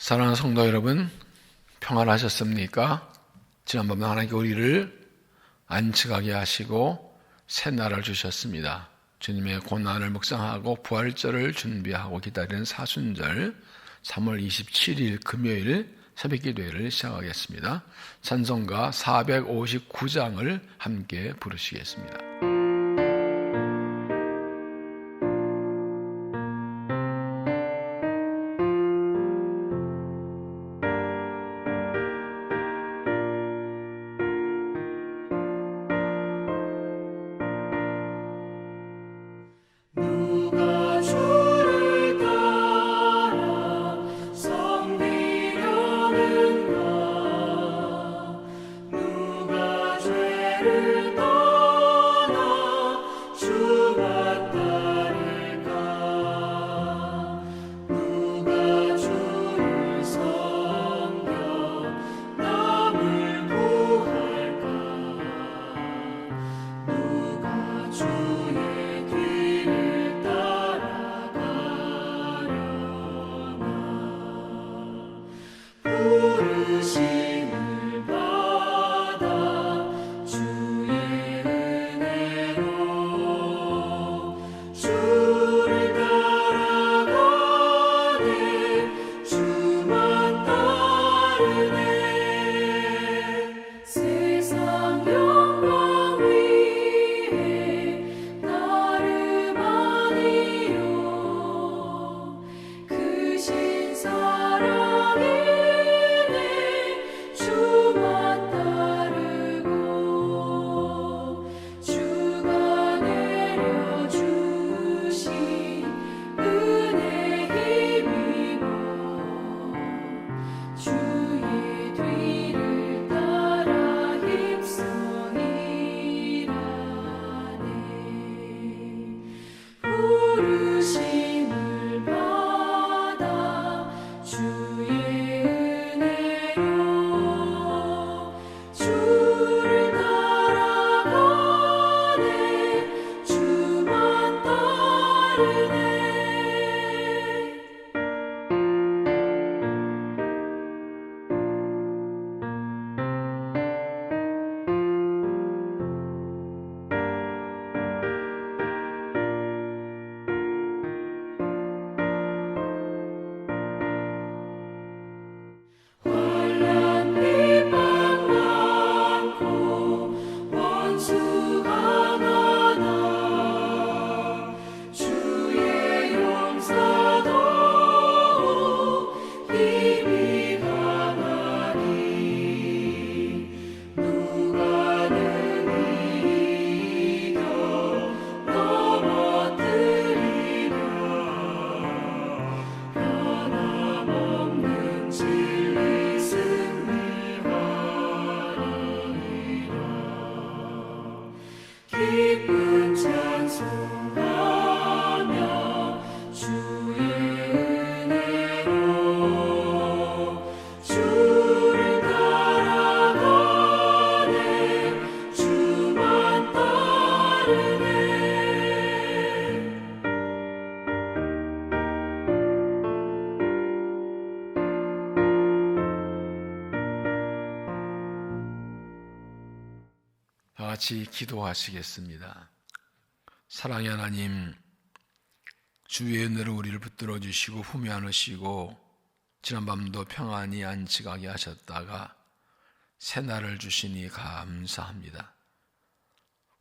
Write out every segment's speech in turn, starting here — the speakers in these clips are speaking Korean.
사랑하는 성도 여러분, 평안하셨습니까? 지난번 하나님께 우리를 안식하게 하시고 새 날을 주셨습니다. 주님의 고난을 묵상하고 부활절을 준비하고 기다리는 사순절 3월 27일 금요일 새벽기도회를 시작하겠습니다. 찬송가 459장을 함께 부르시겠습니다. 다 같이 기도하시겠습니다. 사랑의 하나님, 주의 은혜로 우리를 붙들어 주시고 품에 안으시고 지난밤도 평안히 안식하게 하셨다가 새날을 주시니 감사합니다.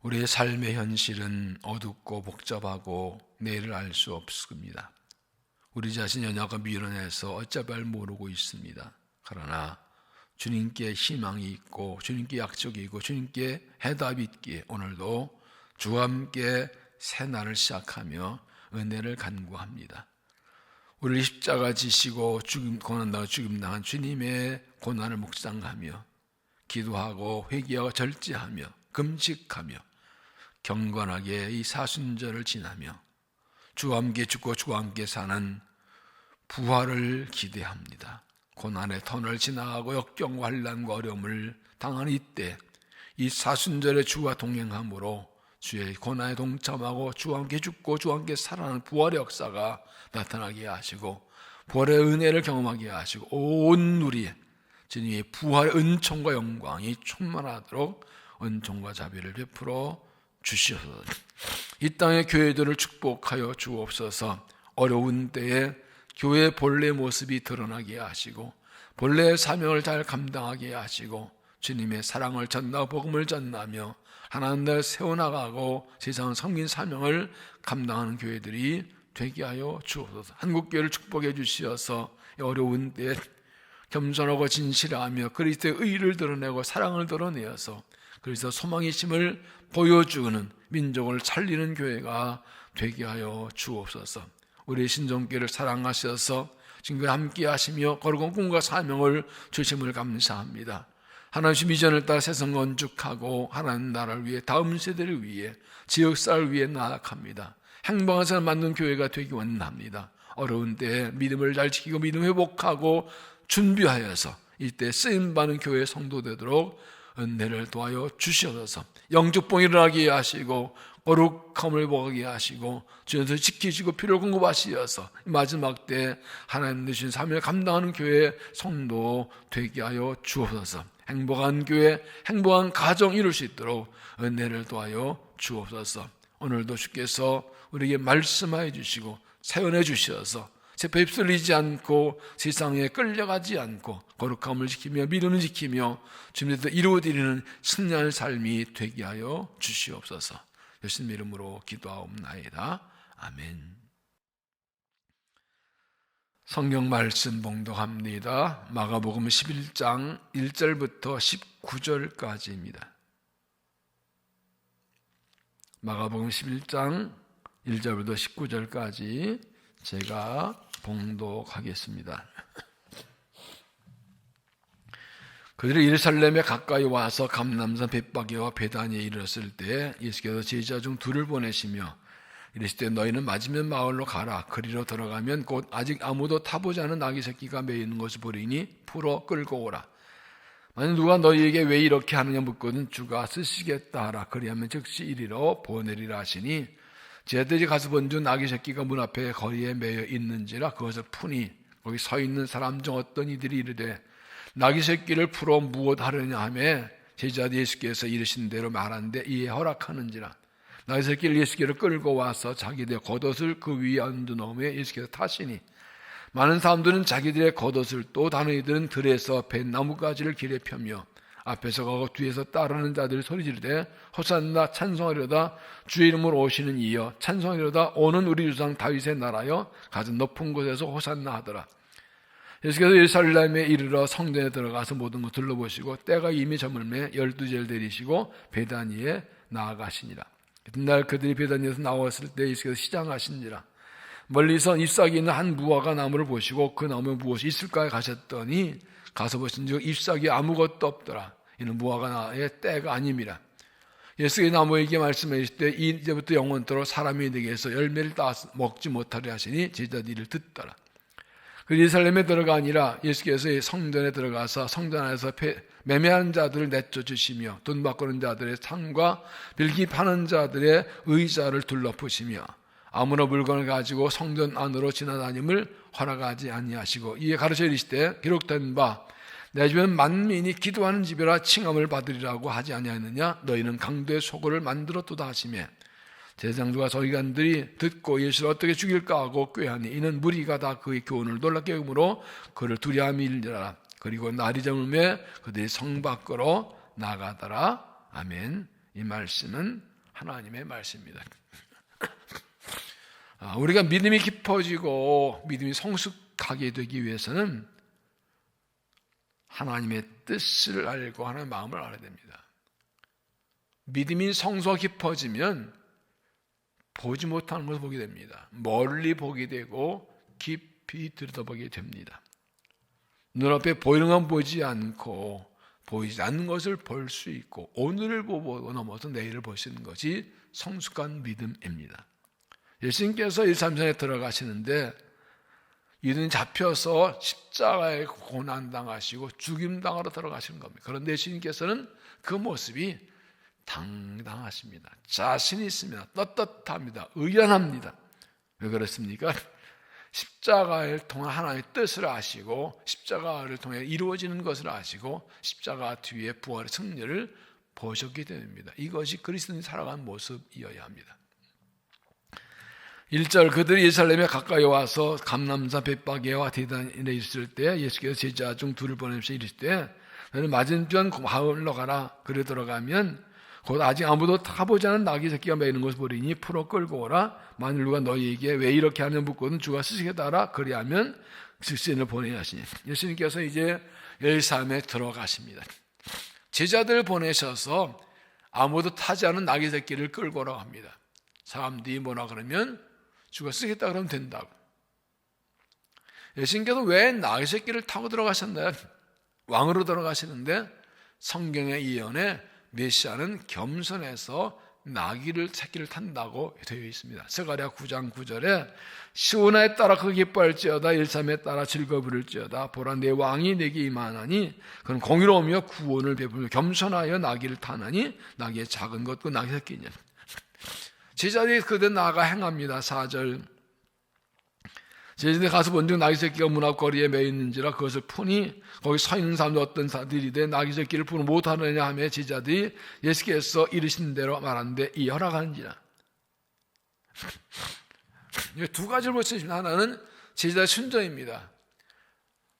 우리의 삶의 현실은 어둡고 복잡하고 내일을 알 수 없습니다. 우리 자신 연약과 미련해서 어찌할 모르고 있습니다. 그러나 주님께 희망이 있고 주님께 약속이 있고 주님께 해답이 있기에 오늘도 주와 함께 새 날을 시작하며 은혜를 간구합니다. 우리를 십자가 지시고 고난당하고 죽임당한 주님의 고난을 묵상하며 기도하고 회개하고 절제하며 금식하며 경건하게 이 사순절을 지나며 주와 함께 죽고 주와 함께 사는 부활을 기대합니다. 고난의 터널을 지나가고 역경과 환난과 어려움을 당하는 이때 이 사순절의 주와 동행함으로 주의 고난에 동참하고 주와 함께 죽고 주와 함께 살아나는 부활의 역사가 나타나게 하시고 부활의 은혜를 경험하게 하시고 온 누리에 주님의 부활의 은총과 영광이 충만하도록 은총과 자비를 베풀어 주시옵소서. 이 땅의 교회들을 축복하여 주옵소서. 어려운 때에 교회의 본래 모습이 드러나게 하시고 본래의 사명을 잘 감당하게 하시고 주님의 사랑을 전하고 복음을 전하며 하나님 나라를 세워나가고 세상을 섬긴 사명을 감당하는 교회들이 되게 하여 주옵소서. 한국교회를 축복해 주시어서 어려운 때에 겸손하고 진실하며 그리스도의 의를 드러내고 사랑을 드러내어서 그래서 소망의 힘을 보여주는 민족을 살리는 교회가 되게 하여 주옵소서. 우리 신정교회를 사랑하셔서 지금까지 함께 하시며 거룩한 꿈과 사명을 주심을 감사합니다. 하나님의 비전을 따라 세상 건축하고 하나님 나라를 위해 다음 세대를 위해 지역사를 위해 나아갑니다. 행복한 사람 만든 교회가 되기 원합니다. 어려운 때에 믿음을 잘 지키고 믿음 회복하고 준비하여서 이때 쓰임받는 교회 성도 되도록 은혜를 도와여 주시옵소서. 영적봉이 일어나게 하시고 거룩함을 보게 하시고 주님께서 지키시고 필요를 공급하시어서 마지막 때 하나님 주신 사명을 감당하는 교회 성도 되게 하여 주옵소서. 행복한 교회, 행복한 가정 이룰 수 있도록 은혜를 도와여 주옵소서. 오늘도 주께서 우리에게 말씀하여 주시고 세워내 주셔서 세포에 휩쓸리지 않고 세상에 끌려가지 않고 거룩함을 지키며 믿음을 지키며 주님께서 이루어드리는 승리하는 삶이 되게 하여 주시옵소서. 예수님 이름으로 기도하옵나이다. 아멘. 성경 말씀 봉독합니다. 마가복음 11장 1절부터 19절까지입니다. 마가복음 11장 1절부터 19절까지 제가 봉독하겠습니다. 그들이 예루살렘에 가까이 와서 감람산 벳바게와 베다니에 이르렀을 때 예수께서 제자 중 둘을 보내시며 이르시되 너희는 맞으면 마을로 가라. 그리로 들어가면 곧 아직 아무도 타보지 않은 아기 새끼가 매여 있는 것을 보리니 풀어 끌고 오라. 만약 누가 너희에게 왜 이렇게 하느냐 묻거든 주가 쓰시겠다 하라. 그리하면 즉시 이리로 보내리라 하시니 제자들이 가서 본즉 아기 새끼가 문 앞에 거리에 매여 있는지라 그것을 푸니 거기 서 있는 사람 중 어떤 이들이 이르되 아기 새끼를 풀어 무엇 하려냐 하며 제자들 예수께서 이르신 대로 말한데 이에 허락하는지라. 아기 새끼를 예수께로 끌고 와서 자기들의 겉옷을 그 위에 얹어 놓으며 예수께서 타시니 많은 사람들은 자기들의 겉옷을 또 다른 이들은 들에서 벤 나뭇가지를 길에 펴며 앞에서 가고 뒤에서 따르는 자들이 소리 지르되 호산나 찬송하려다 주의 이름으로 오시는 이여 찬송하려다 오는 우리 조상 다윗의 나라여 가장 높은 곳에서 호산나 하더라. 예수께서 예루살렘에 이르러 성전에 들어가서 모든 것을 둘러보시고 때가 이미 저물매 12제를 내리시고 베다니에 나아가시니라. 이튿날 그들이 베다니에서 나왔을 때 예수께서 시장하시니라. 멀리서 잎사귀 있는 한 무화과 나무를 보시고 그 나무에 무엇이 있을까 가셨더니 가서 보신즉 잎사귀에 아무것도 없더라. 이는 무화과나의 때가 아님이라. 예수의 나무에게 말씀하실 때 이제부터 영원토록 사람이 내게서 열매를 따 먹지 못하려 하시니 제자들이 듣더라. 그 예루살렘에 들어가니라. 예수께서 성전에 들어가서 성전 안에서 매매하는 자들을 내쫓으시며 돈 바꾸는 자들의 상과 빌기 파는 자들의 의자를 둘러푸시며 아무나 물건을 가지고 성전 안으로 지나다님을 허락하지 아니하시고 이에 가르쳐 이르시되 기록된 바 내 집은 만민이 기도하는 집이라 칭함을 받으리라고 하지 아니하느냐. 너희는 강도의 소굴을 만들었도다 하시며 제사장들과 서기관들이 듣고 예수를 어떻게 죽일까 하고 꾀하니 이는 무리가 다 그의 교훈을 놀랍게 여김으로 그를 두려움이니라. 그리고 날이 저물매 그들이 성 밖으로 나가더라. 아멘. 이 말씀은 하나님의 말씀입니다. 우리가 믿음이 깊어지고 믿음이 성숙하게 되기 위해서는 하나님의 뜻을 알고 하나님의 마음을 알아야 됩니다. 믿음이 성숙 깊어지면 보지 못하는 것을 보게 됩니다. 멀리 보게 되고 깊이 들여다보게 됩니다. 눈앞에 보이는 건 보지 않고 보이지 않는 것을 볼 수 있고 오늘을 보고 넘어서 내일을 보시는 것이 성숙한 믿음입니다. 예수님께서 133에 들어가시는데 이들은 잡혀서 십자가에 고난당하시고 죽임당하러 들어가시는 겁니다. 그런데 예수님께서는 그 모습이 당당하십니다. 자신 있습니다. 떳떳합니다. 의연합니다. 왜 그렇습니까? 십자가를 통한 하나님의 뜻을 아시고 십자가를 통해 이루어지는 것을 아시고 십자가 뒤에 부활의 승리를 보셨기 때문입니다. 이것이 그리스도인이 살아가는 모습이어야 합니다. 1절 그들이 예루살렘에 가까이 와서 감람산 벳바게와 대단에 있을 때 예수께서 제자 중 둘을 보내셔 이르시되 너는 맞은편 마을로 가라. 그래 들어가면 곧 아직 아무도 타보지 않은 나귀 새끼가 매이는 것을 보리니 풀어 끌고 오라. 만일 누가 너희에게 왜 이렇게 하냐 묻거든 주가 쓰시겠다 하라. 그리하면 즉시인을 보내야 하시니. 예수님께서 이제 예루살렘에 들어가십니다. 제자들 보내셔서 아무도 타지 않은 나귀 새끼를 끌고 오라고 합니다. 사람들이 뭐라 그러면 주가 쓰겠다 그러면 된다고. 예수님께서 왜 나귀 새끼를 타고 들어가셨나요? 왕으로 들어가시는데 성경의 예언에 메시아는 겸손해서 나귀를 새끼를 탄다고 되어 있습니다. 스가랴 9장 9절에 시온에 따라 그 기뻐할지어다 예루살렘에 따라 즐거워 부를지어다 보라 내 왕이 내게 임하나니 그는 공의로우며 구원을 베풀며 겸손하여 나귀를 타나니 나귀의 작은 것도 나귀 새끼냐. 제자들이 그들 나아가 행합니다. 4절 제자들이 가서 본즉 나귀 새끼가 문 앞 거리에 매 있는지라 그것을 푸니 거기 서 있는 사람들 어떤 사람들이 되 나귀 새끼를 푸는 못하느냐 하며 제자들이 예수께서 이르신 대로 말하는데 이 허락하는지라. 두 가지를 볼 수 있습니다. 하나는 제자의 순종입니다.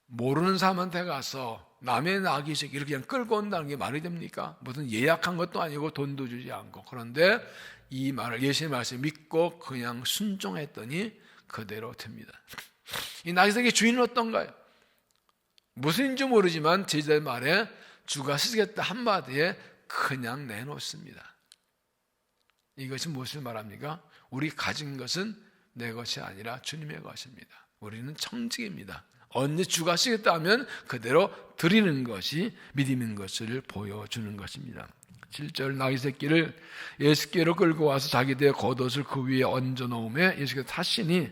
모르는 사람한테 가서 남의 나귀 새끼를 그냥 끌고 온다는 게 말이 됩니까? 무슨 예약한 것도 아니고 돈도 주지 않고. 그런데 이 말을 예수의 말씀을 믿고 그냥 순종했더니 그대로 됩니다. 이 나귀 새끼 주인은 어떤가요? 무슨인지 모르지만 제자의 말에 주가 쓰겠다 한마디에 그냥 내놓습니다. 이것이 무엇을 말합니까? 우리 가진 것은 내 것이 아니라 주님의 것입니다. 우리는 청직입니다. 언제 주가 쓰겠다 하면 그대로 드리는 것이 믿음인 것을 보여주는 것입니다. 7절 나귀 새끼를 예수께로 끌고 와서 자기들의 겉옷을 그 위에 얹어 놓으며 예수께서 타시니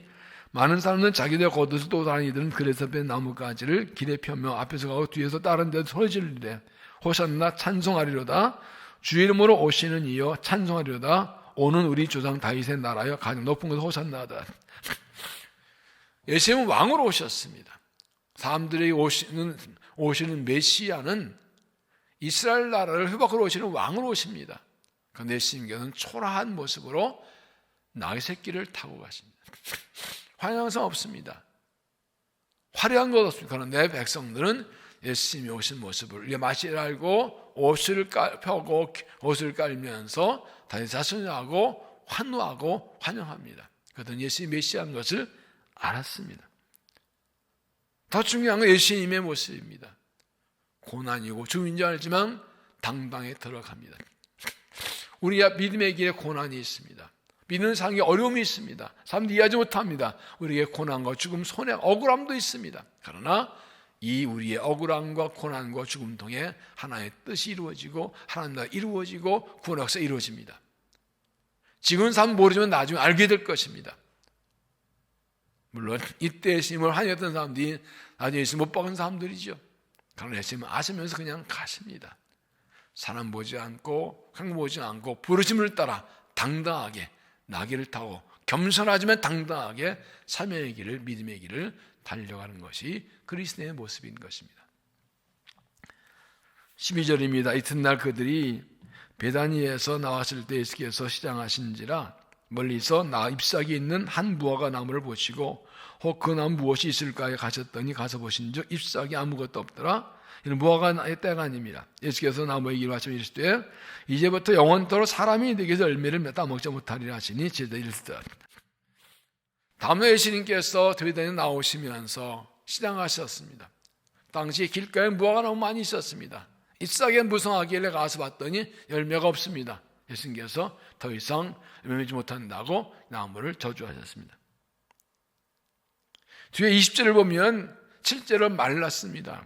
많은 사람은 자기들의 겉옷을 또 다른 이들은 그래서 뺀 나뭇가지를 길에 펴며 앞에서 가고 뒤에서 다른 데서 소리 지르되 호산나 찬송하리로다 주의 이름으로 오시는 이여 찬송하리로다 오는 우리 조상 다윗의 나라여 가장 높은 곳에 호산나다. 예수님은 왕으로 오셨습니다. 사람들이 오시는 메시아는 이스라엘 나라를 회복하러 오시는 왕으로 오십니다. 그런데 예수님께서는 초라한 모습으로 나귀 새끼를 타고 가십니다. 환영성 없습니다. 화려한 것 없습니다. 그런데 백성들은 예수님이 오신 모습을 맛을 알고 옷을 펴고 옷을 깔면서 다시 자순하고 환호하고 환영합니다. 그들은 예수님이 메시아인 것을 알았습니다. 더 중요한 건 예수님의 모습입니다. 고난이고 죽은 줄 알지만 당당히 들어갑니다. 우리가 믿음의 길에 고난이 있습니다. 믿는 사람이 어려움이 있습니다. 사람들이 이해하지 못합니다. 우리에게 고난과 죽음, 손해, 억울함도 있습니다. 그러나 이 우리의 억울함과 고난과 죽음 통해 하나님의 뜻이 이루어지고 하나님 나라가 이루어지고 구원의 역사가 이루어집니다. 지금은 사람 모르지만 나중에 알게 될 것입니다. 물론 이때의 예수님을 환영했던 사람들이 나중에 예수님 못 박은 사람들이죠. 그러나 예수님은 아시면서 그냥 가십니다. 사람 보지 않고 강 보지 않고 부르심을 따라 당당하게 나귀를 타고 겸손하지만 당당하게 삶의 길을 믿음의 길을 달려가는 것이 그리스도의 모습인 것입니다. 12절입니다. 이튿날 그들이 베다니에서 나왔을 때 예수께서 시장하신지라 멀리서 잎사귀 있는 한 무화과 나무를 보시고 혹 그 나무 무엇이 있을까에 가셨더니 가서 보신즉 잎사귀 아무것도 없더라. 이는 무화과의 때가 아닙니다. 예수께서 나무에 이르시되 이르시되 이제부터 영원토록 사람이 내게서 열매를 따먹지 못하리라 하시니 제자들이 이르시되 다음날 예수님께서 베다니에 나오시면서 시장하셨습니다. 당시 길가에 무화과 나무 많이 있었습니다. 잎사귀가 무성하길래 가서 봤더니 열매가 없습니다. 예수님께서 더 이상 열매지 못한다고 나무를 저주하셨습니다. 뒤에 20절을 보면 실제로 말랐습니다.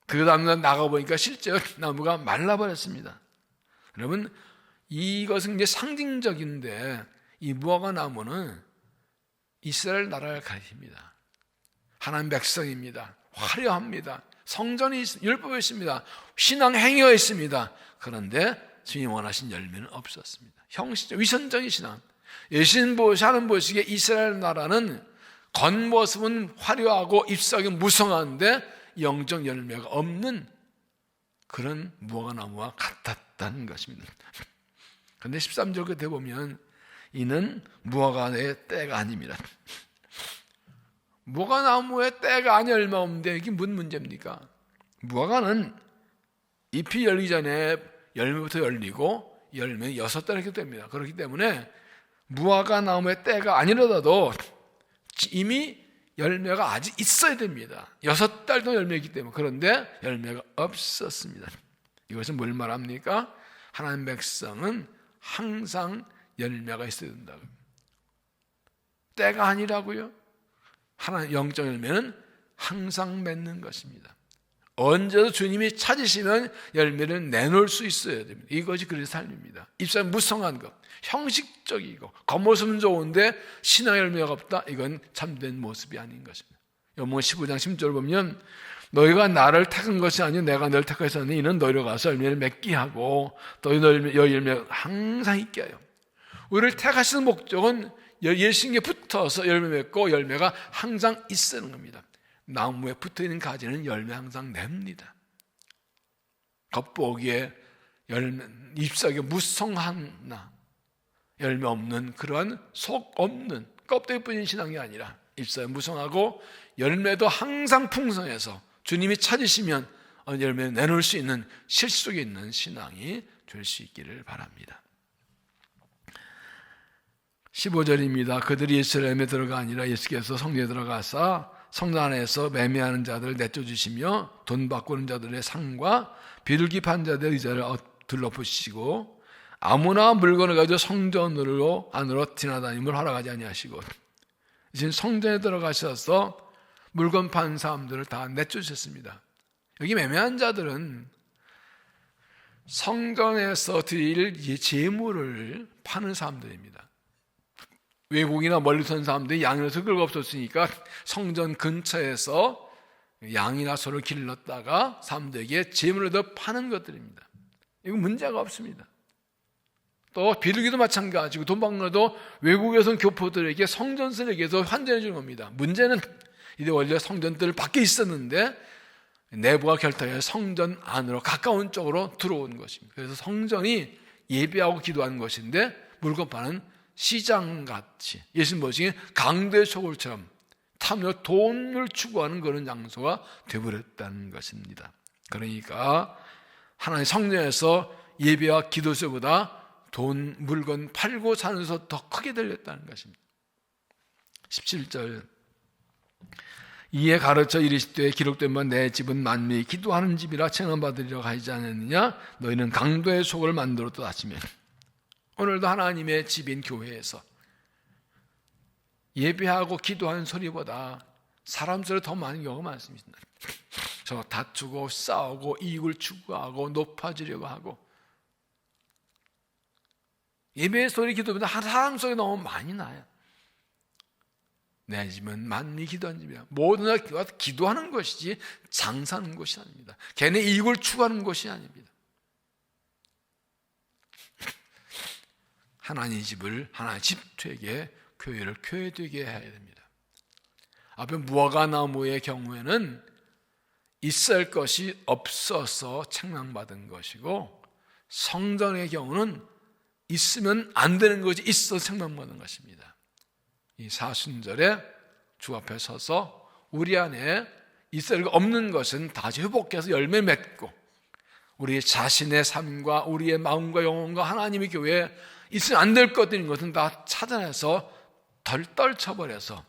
그 다음날 나가보니까 실제로 나무가 말라버렸습니다. 여러분 이것은 이제 상징적인데 이 무화과 나무는 이스라엘 나라를 가리킵니다. 하나님 백성입니다. 화려합니다. 성전이 있습니다. 율법이 있습니다. 신앙 행위가 있습니다. 그런데 주님이 원하신 열매는 없었습니다. 형식적 위선적인 신앙. 예수님 하는 보시기에 이스라엘 나라는 겉모습은 화려하고 잎사귀 무성한데 영적 열매가 없는 그런 무화과나무와 같았다는 것입니다. 그런데 13절 끝에 보면 이는 무화과의 때가 아닙니다. 무화과나무의 때가 아니 얼마 없는데 이게 무슨 문제입니까? 무화과는 잎이 열리기 전에 열매부터 열리고 열매는 6달 이렇게 됩니다. 그렇기 때문에 무화과나무의 때가 아니라도 이미 열매가 아직 있어야 됩니다. 6달도 열매이기 때문에. 그런데 열매가 없었습니다. 이것은 뭘 말합니까? 하나님 백성은 항상 열매가 있어야 된다고. 때가 아니라고요. 하나님 영적 열매는 항상 맺는 것입니다. 언제도 주님이 찾으시면 열매를 내놓을 수 있어야 됩니다. 이것이 그리스도의 삶입니다. 잎사귀 무성한 것, 형식적이고 겉모습은 좋은데 신앙의 열매가 없다. 이건 참된 모습이 아닌 것입니다. 요번 15장 10절 보면 너희가 나를 택한 것이 아니요 내가 너를 택하였으니 이는 너희로 가서 열매를 맺게 하고 또 너희 열매가 항상 있게 하여. 우리를 택하시는 목적은 예수님께 붙어서 열매 맺고 열매가 항상 있는 겁니다. 나무에 붙어있는 가지는 열매 항상 냅니다. 겉보기에 잎사귀 무성하나 열매 없는 그러한 속 없는 껍데기뿐인 신앙이 아니라 잎사귀 무성하고 열매도 항상 풍성해서 주님이 찾으시면 열매 내놓을 수 있는 실속이 있는 신앙이 될 수 있기를 바랍니다. 15절입니다. 그들이 예루살렘에 들어가 아니라 예수께서 성전에 들어가사 성전 안에서 매매하는 자들을 내쫓으시며 돈 바꾸는 자들의 상과 비둘기 판 자들의 의자를 둘러붙이시고 아무나 물건을 가지고 성전으로 안으로 지나다님을 허락하지 아니하시고 이제 성전에 들어가셔서 물건 파는 사람들을 다 내쫓으셨습니다. 여기 매매한 자들은 성전에서 드릴 재물을 파는 사람들입니다. 외국이나 멀리서 온 사람들이 양이나 소가 없었으니까 성전 근처에서 양이나 소를 길렀다가 사람들에게 재물을 더 파는 것들입니다. 이거 문제가 없습니다. 또 비둘기도 마찬가지고 돈 받는도 외국에서 온 교포들에게 성전세력에서 환전해 주는 겁니다. 문제는 이제 원래 성전들 밖에 있었는데 내부가 결탁해서 성전 안으로 가까운 쪽으로 들어온 것입니다. 그래서 성전이 예배하고 기도하는 것인데 물건 파는 시장같이 예수님 보시기에 강도의 소굴처럼 탐욕 돈을 추구하는 그런 장소가 되어버렸다는 것입니다. 그러니까 하나님 성전에서 예배와 기도서보다 돈, 물건 팔고 사는 데서 더 크게 들렸다는 것입니다. 17절 이에 가르쳐 이르시되 기록된 바 내 집은 만민이 기도하는 집이라 칭함받으리라고 하지 않았느냐 너희는 강도의 속을 만들었다 하시면 오늘도 하나님의 집인 교회에서 예배하고 기도하는 소리보다 사람 소리 더 많은 경우가 많습니다. 저 다투고 싸우고 이익을 추구하고 높아지려고 하고 예배의 소리 기도보다 사람 소리 너무 많이 나요. 내 집은 만민이 기도하는 집이야. 모든 날 기도하는 것이지 장사하는 것이 아닙니다. 걔네 이익을 추구하는 것이 아닙니다. 하나님의 집을 하나님의 집되게 교회를 교회되게 해야 됩니다. 앞에 무화과나무의 경우에는 있을 것이 없어서 책망받은 것이고 성전의 경우는 있으면 안 되는 것이 있어서 책망받은 것입니다. 이 사순절에 주 앞에 서서 우리 안에 있을 것 없는 것은 다시 회복해서 열매 맺고 우리 자신의 삶과 우리의 마음과 영혼과 하나님의 교회에 있으면 안 될 것들인 것은 다 찾아내서 덜 떨쳐버려서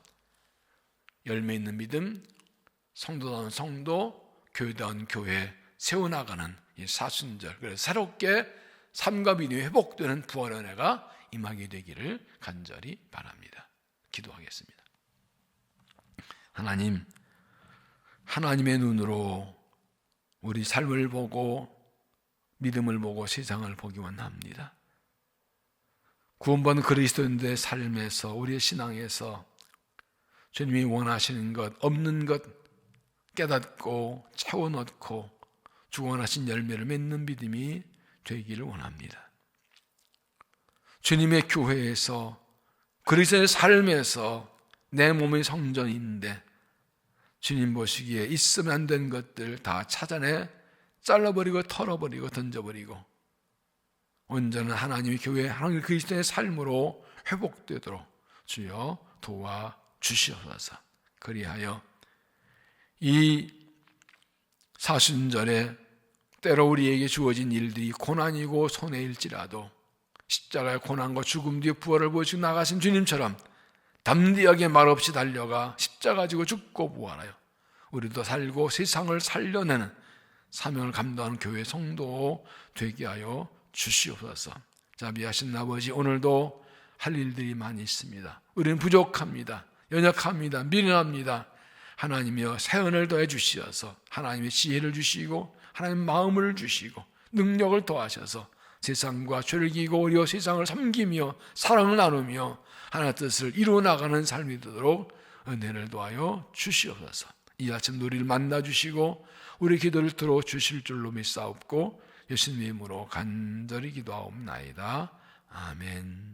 열매 있는 믿음, 성도다운 성도, 교회다운 교회 세워나가는 이 사순절, 그래서 새롭게 삶과 믿음이 회복되는 부활의 은혜가 임하게 되기를 간절히 바랍니다. 기도하겠습니다. 하나님, 하나님의 눈으로 우리 삶을 보고 믿음을 보고 세상을 보기 원합니다. 구원받은 그리스도인들의 삶에서 우리의 신앙에서 주님이 원하시는 것, 없는 것 깨닫고 채워넣고 주 원하신 열매를 맺는 믿음이 되기를 원합니다. 주님의 교회에서 그리스도의 삶에서 내 몸이 성전인데 주님 보시기에 있으면 안 된 것들 다 찾아내 잘라버리고 털어버리고 던져버리고 온전한 하나님의 교회, 하나님 그리스도의 삶으로 회복되도록 주여 도와주시옵소서. 그리하여 이 사순절에 때로 우리에게 주어진 일들이 고난이고 손해일지라도 십자가의 고난과 죽음 뒤에 부활을 보시고 나가신 주님처럼 담대하게 말없이 달려가 십자가 지고 죽고 부활하여 우리도 살고 세상을 살려내는 사명을 감당하는 교회 성도 되게 하여 주시옵소서. 자비하신 아버지, 오늘도 할 일들이 많이 있습니다. 우리는 부족합니다. 연약합니다. 미련합니다. 하나님이여 새 은혜를 더해 주시어서 하나님의 지혜를 주시고 하나님의 마음을 주시고 능력을 더하셔서 세상과 죄를 이기고 오히려 세상을 섬기며 사랑을 나누며 하나님의 뜻을 이루어 나가는 삶이 되도록 은혜를 더하여 주시옵소서. 이 아침 우리를 만나 주시고 우리 기도를 들어 주실 줄로 믿사옵고 예수님의 이름으로 간절히 기도하옵나이다. 아멘.